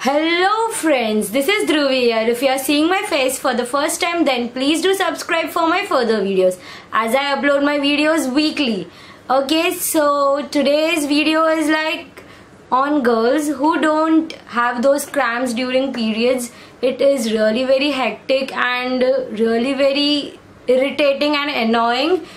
Hello friends, this is Dhruvi here. If you are seeing my face for the first time, then please do subscribe for my further videos as I upload my videos weekly. Okay, so today's video is like on girls who don't have those cramps during periods. It is really very hectic and really very irritating and annoying.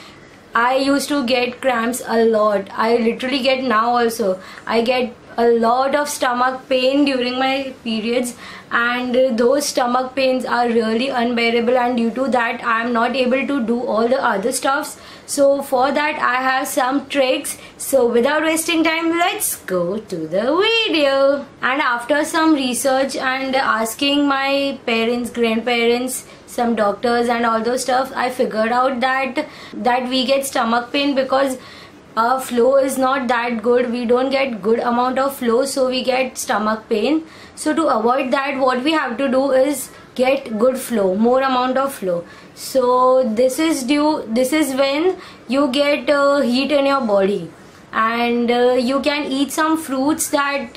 I used to get cramps a lot. I literally get now also. I get a lot of stomach pain during my periods, and those stomach pains are really unbearable, and due to that I am not able to do all the other stuffs. So for that I have some tricks. So without wasting time, let's go to the video. And after some research and asking my parents, grandparents, some doctors and all those stuff, I figured out that we get stomach pain because our flow is not that good. We don't get good amount of flow, so we get stomach pain. So to avoid that, what we have to do is get good flow, more amount of flow. So this is when you get heat in your body, and you can eat some fruits that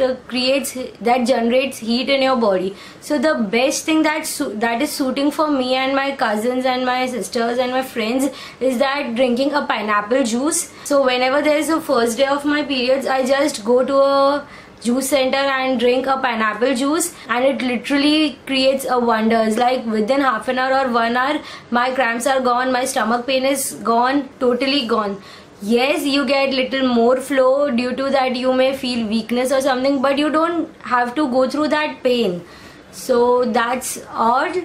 generates heat in your body. So the best thing that is suiting for me and my cousins and my sisters and my friends is that drinking a pineapple juice. So whenever there is a first day of my periods, I just go to a juice center and drink a pineapple juice, and it literally creates a wonders. Like within half an hour or 1 hour, my cramps are gone, my stomach pain is gone, totally gone. Yes, you get little more flow. Due to that you may feel weakness or something, but you don't have to go through that pain. So that's odd.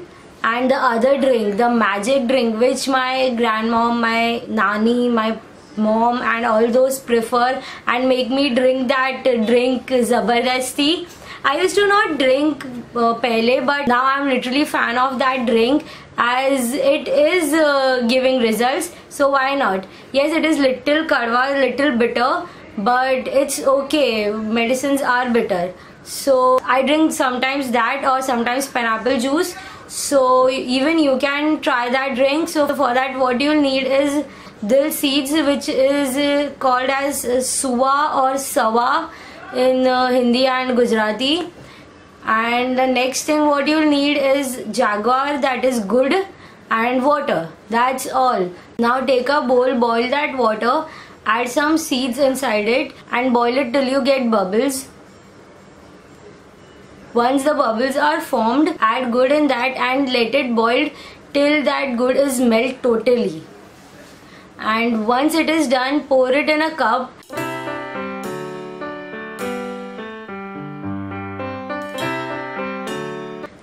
And the other drink, the magic drink, which my grandmom, my nani, my mom and all those prefer and make me drink that drink, Zabardasti. I used to not drink pehle, but now I'm literally fan of that drink as it is giving results. So why not? Yes, it is little kadwa, little bitter, but it's okay. Medicines are bitter. So I drink sometimes that or sometimes pineapple juice. So even you can try that drink. So for that, what you'll need is dil seeds, which is called as suwa or sawa in Hindi and Gujarati. And the next thing what you'll need is jaguar, that is good, and water. That's all. Now take a bowl, boil that water, add some seeds inside it and boil it till you get bubbles. Once the bubbles are formed, add good in that and let it boil till that good is melt totally. And once it is done, pour it in a cup.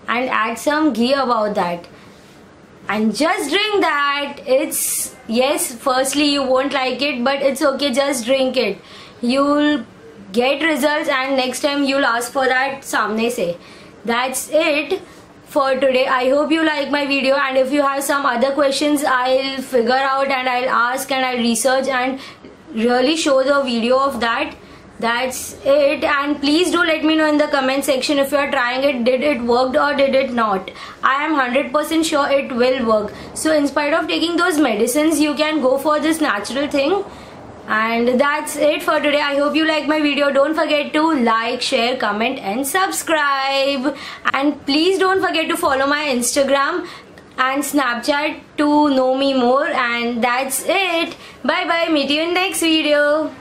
And add some ghee about that. And just drink that. It's, yes, firstly you won't like it, but it's okay, just drink it. You'll get results and next time you'll ask for that samne se. That's it for today. I hope you like my video, and if you have some other questions, I'll figure out and I'll ask and I'll research and really show the video of that. That's it. And please do let me know in the comment section if you are trying it, did it work or did it not. I am 100% sure it will work. So in spite of taking those medicines, you can go for this natural thing. And that's it for today. I hope you like my video. Don't forget to like, share, comment and subscribe. And please don't forget to follow my Instagram and Snapchat to know me more. And that's it. Bye bye. Meet you in next video.